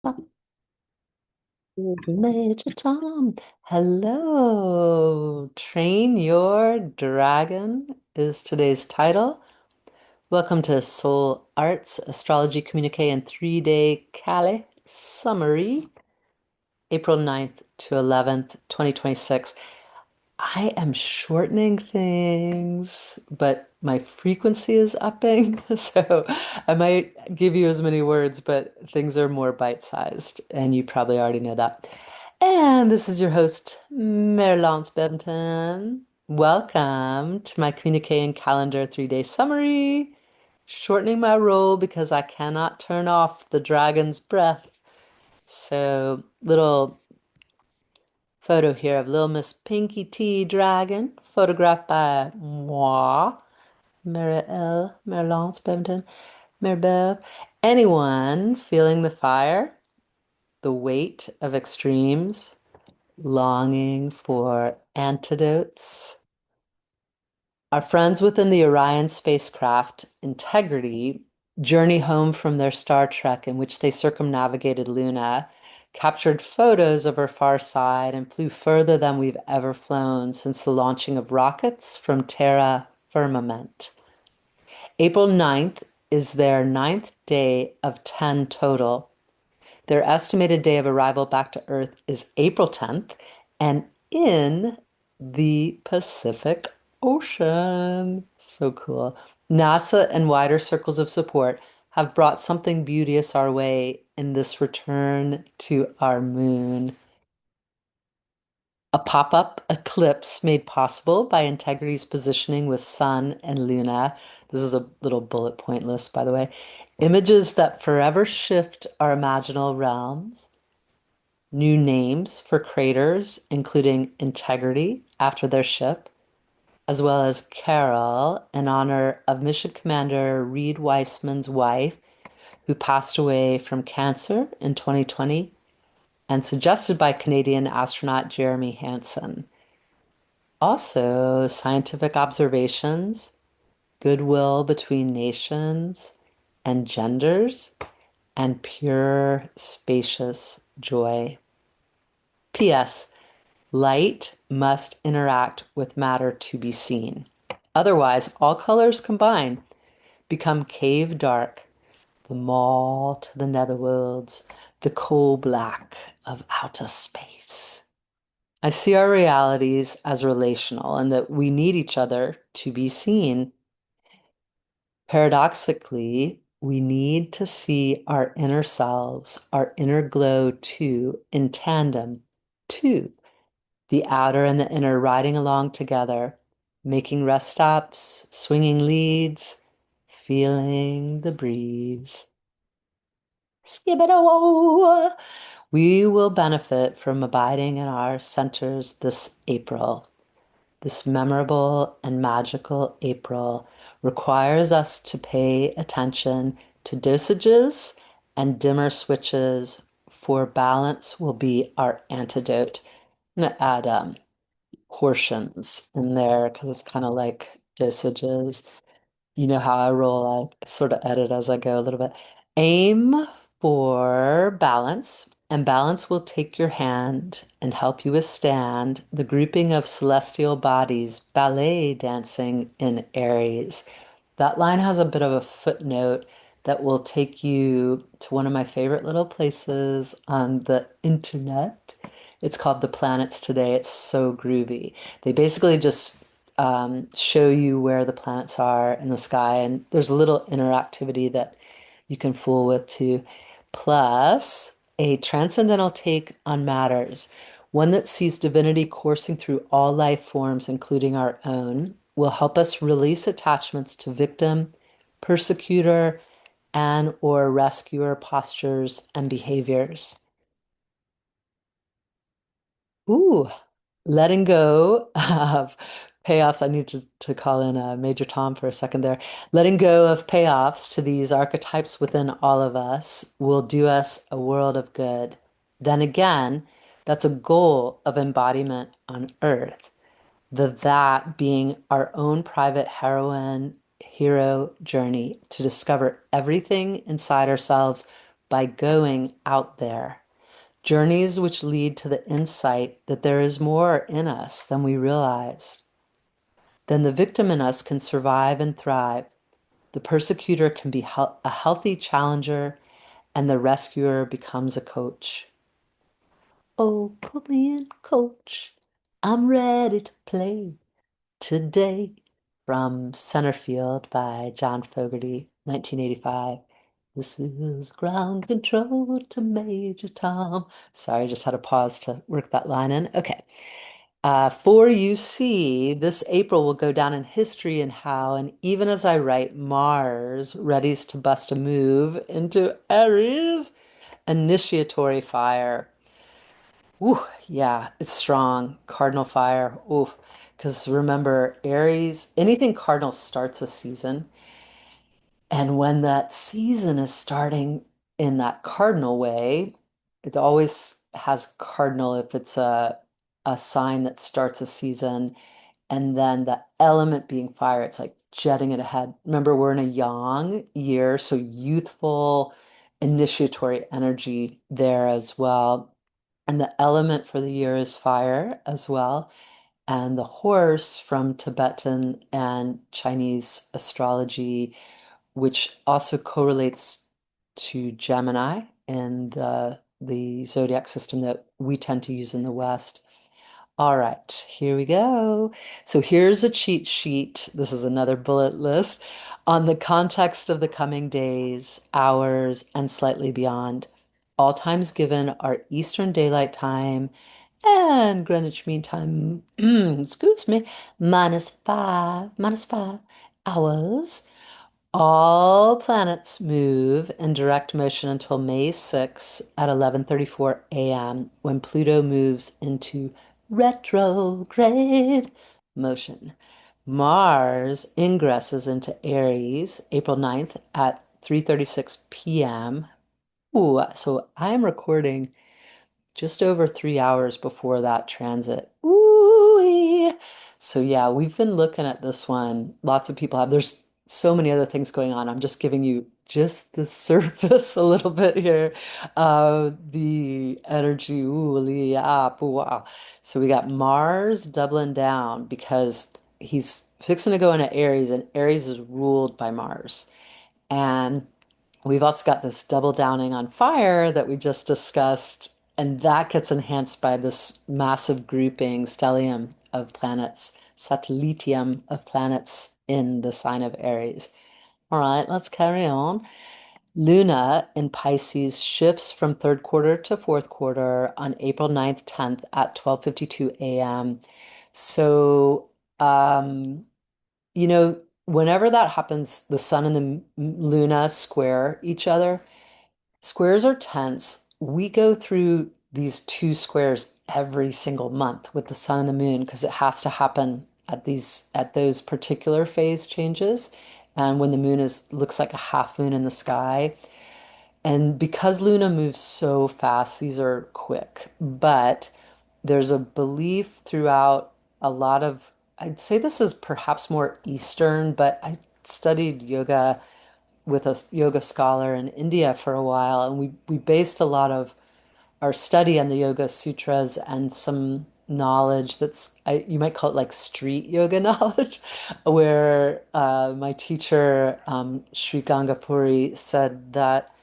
Is Major Tom. Hello. Train Your Dragon is today's title. Welcome to Soul Arts Astrology Communique and 3-day Cali Summary, April 9th to 11th, 2026. I am shortening things, but my frequency is upping. So I might give you as many words, but things are more bite-sized, and you probably already know that. And this is your host, Mary-Laurence. Welcome to my Communiqué Calendar 3-day summary. Shortening my roll because I cannot turn off the dragon's breath. So, little photo here of Little Miss Pinky Tea Dragon, photographed by moi, Mary-Laurence Beventon, Mary-Bev. Anyone feeling the fire, the weight of extremes, longing for antidotes? Our friends within the Orion spacecraft Integrity journey home from their Star Trek in which they circumnavigated Luna, captured photos of her far side, and flew further than we've ever flown since the launching of rockets from Terra firmament. April 9th is their ninth day of 10 total. Their estimated day of arrival back to Earth is April 10th and in the Pacific Ocean. So cool. NASA and wider circles of support have brought something beauteous our way in this return to our moon. A pop-up eclipse made possible by Integrity's positioning with Sun and Luna. This is a little bullet point list, by the way. Images that forever shift our imaginal realms. New names for craters, including Integrity after their ship, as well as Carol in honor of Mission Commander Reed Weissman's wife, who passed away from cancer in 2020, and suggested by Canadian astronaut Jeremy Hansen. Also, scientific observations, goodwill between nations and genders, and pure spacious joy. P.S. Light must interact with matter to be seen. Otherwise, all colors combined become cave dark, the maw to the netherworlds, the coal black of outer space. I see our realities as relational and that we need each other to be seen. Paradoxically, we need to see our inner selves, our inner glow too, in tandem, too. The outer and the inner riding along together, making rest stops, swinging leads, feeling the breeze. Skip it away. We will benefit from abiding in our centers this April. This memorable and magical April requires us to pay attention to dosages and dimmer switches, for balance will be our antidote. I'm gonna add portions in there because it's kind of like dosages. You know how I roll, I sort of edit as I go a little bit. Aim for balance, and balance will take your hand and help you withstand the grouping of celestial bodies, ballet dancing in Aries. That line has a bit of a footnote that will take you to one of my favorite little places on the internet. It's called The Planets Today. It's so groovy. They basically just show you where the planets are in the sky, and there's a little interactivity that you can fool with too. Plus, a transcendental take on matters, one that sees divinity coursing through all life forms, including our own, will help us release attachments to victim, persecutor, and or rescuer postures and behaviors. Ooh, letting go of payoffs. I need to call in Major Tom for a second there. Letting go of payoffs to these archetypes within all of us will do us a world of good. Then again, that's a goal of embodiment on Earth. The that being our own private heroine hero journey to discover everything inside ourselves by going out there. Journeys which lead to the insight that there is more in us than we realize. Then the victim in us can survive and thrive. The persecutor can be a healthy challenger, and the rescuer becomes a coach. Oh, put me in, coach. I'm ready to play today. From Centerfield by John Fogerty, 1985. This is ground control to Major Tom. Sorry, I just had to pause to work that line in. Okay. For you see, this April will go down in history and how, and even as I write, Mars readies to bust a move into Aries, initiatory fire. Ooh, yeah, it's strong. Cardinal fire. Ooh, because remember, Aries, anything cardinal starts a season. And when that season is starting in that cardinal way, it always has cardinal if it's a sign that starts a season. And then the element being fire, it's like jetting it ahead. Remember, we're in a yang year, so youthful, initiatory energy there as well. And the element for the year is fire as well. And the horse from Tibetan and Chinese astrology, which also correlates to Gemini in the zodiac system that we tend to use in the West. All right, here we go. So here's a cheat sheet. This is another bullet list on the context of the coming days, hours, and slightly beyond. All times given are Eastern Daylight Time and Greenwich Mean Time, excuse me, minus five hours. All planets move in direct motion until May 6 at 11:34 a.m. when Pluto moves into retrograde motion. Mars ingresses into Aries April 9th at 3:36 p.m. Ooh, so I'm recording just over 3 hours before that transit. Ooh. So yeah, we've been looking at this one. Lots of people have. There's so many other things going on. I'm just giving you just the surface a little bit here of the energy. Ooh, yeah, wow. So we got Mars doubling down because he's fixing to go into Aries, and Aries is ruled by Mars. And we've also got this double downing on fire that we just discussed, and that gets enhanced by this massive grouping, stellium of planets, satellitium of planets in the sign of Aries. All right, let's carry on. Luna in Pisces shifts from third quarter to fourth quarter on April 9th, 10th at 12:52 a.m. So, whenever that happens, the sun and the Luna square each other. Squares are tense. We go through these two squares every single month with the sun and the moon because it has to happen at those particular phase changes. And when the moon is looks like a half moon in the sky. And because Luna moves so fast, these are quick. But there's a belief throughout a lot of, I'd say this is perhaps more Eastern, but I studied yoga with a yoga scholar in India for a while, and we based a lot of our study on the Yoga Sutras and some knowledge you might call it like street yoga knowledge, where my teacher, Sri Gangapuri, said that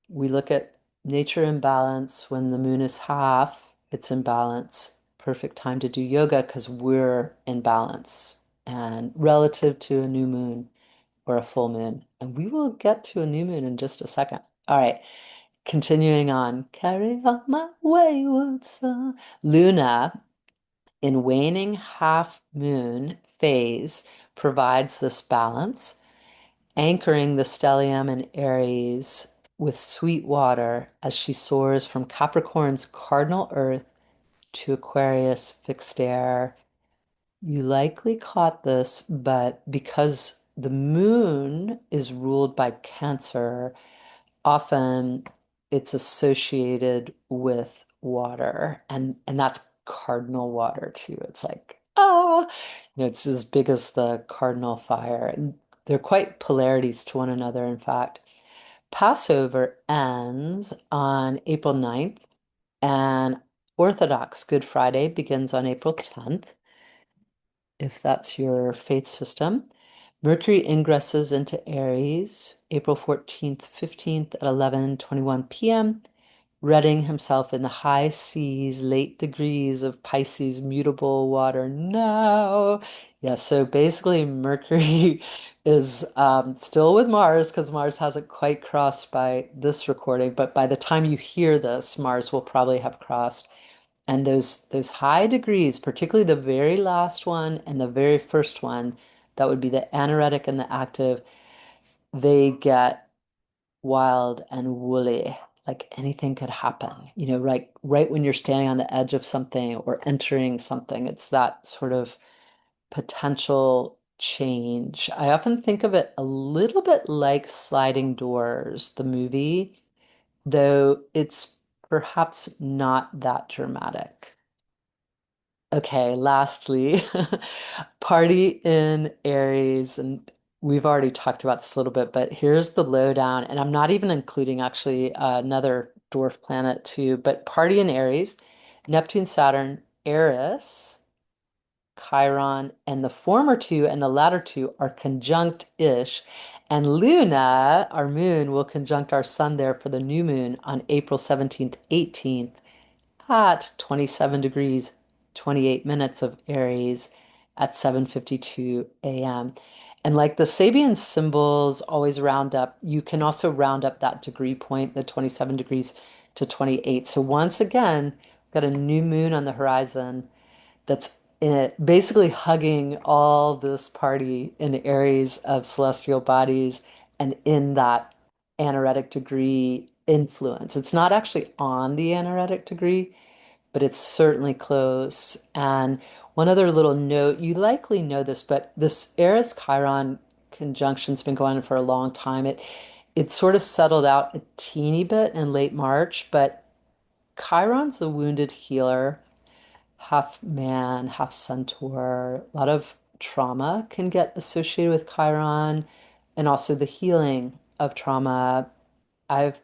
we look at nature in balance when the moon is half, it's in balance. Perfect time to do yoga because we're in balance and relative to a new moon or a full moon. And we will get to a new moon in just a second. All right, continuing on. Carry on my wayward son. Luna in waning half moon phase provides this balance, anchoring the stellium in Aries with sweet water as she soars from Capricorn's cardinal earth to Aquarius fixed air. You likely caught this, but because the moon is ruled by Cancer, often it's associated with water, and that's cardinal water too. It's like, it's as big as the cardinal fire. And they're quite polarities to one another, in fact. Passover ends on April 9th, and Orthodox Good Friday begins on April 10th, if that's your faith system. Mercury ingresses into Aries April 14th, 15th at 11:21 p.m., redding himself in the high seas, late degrees of Pisces, mutable water now. Yeah, so basically Mercury is still with Mars because Mars hasn't quite crossed by this recording, but by the time you hear this, Mars will probably have crossed. And those high degrees, particularly the very last one and the very first one, that would be the anoretic and the active, they get wild and woolly. Like anything could happen, right when you're standing on the edge of something or entering something, it's that sort of potential change. I often think of it a little bit like Sliding Doors, the movie, though it's perhaps not that dramatic. Okay, lastly, party in Aries, and we've already talked about this a little bit, but here's the lowdown, and I'm not even including actually another dwarf planet too, but party in Aries, Neptune, Saturn, Eris, Chiron, and the former two and the latter two are conjunct-ish, and Luna, our moon, will conjunct our sun there for the new moon on April 17th, 18th at 27 degrees, 28 minutes of Aries at 7:52 a.m. And like the Sabian symbols always round up, you can also round up that degree point, the 27 degrees to 28. So once again, we've got a new moon on the horizon that's basically hugging all this party in Aries of celestial bodies and in that anaretic degree influence. It's not actually on the anaretic degree, but it's certainly close. And one other little note, you likely know this, but this Eris Chiron conjunction's been going on for a long time. It sort of settled out a teeny bit in late March, but Chiron's a wounded healer, half man, half centaur. A lot of trauma can get associated with Chiron and also the healing of trauma. I've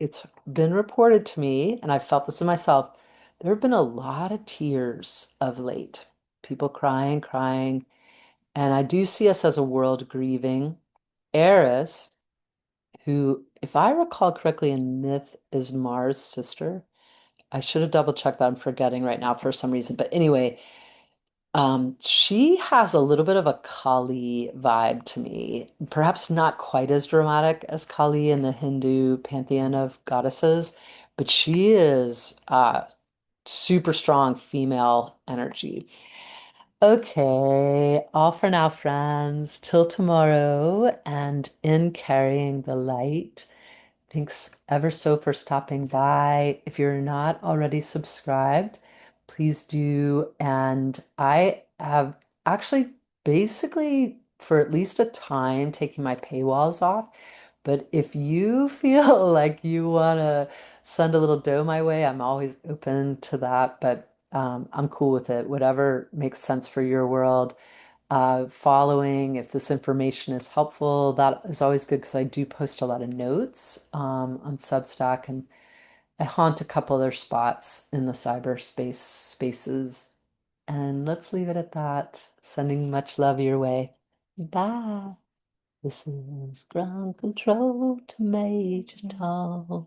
it's been reported to me, and I've felt this in myself. There have been a lot of tears of late, people crying, crying, and I do see us as a world grieving. Eris, who, if I recall correctly in myth, is Mars' sister. I should have double checked that. I'm forgetting right now for some reason. But anyway, she has a little bit of a Kali vibe to me. Perhaps not quite as dramatic as Kali in the Hindu pantheon of goddesses, but she is super strong female energy. Okay, all for now, friends. Till tomorrow, and in carrying the light. Thanks ever so for stopping by. If you're not already subscribed, please do. And I have actually basically for at least a time taking my paywalls off. But if you feel like you want to send a little dough my way, I'm always open to that. But I'm cool with it. Whatever makes sense for your world, following, if this information is helpful, that is always good because I do post a lot of notes on Substack, and I haunt a couple other spots in the cyberspace spaces. And let's leave it at that. Sending much love your way. Bye. This is ground control to Major Tom.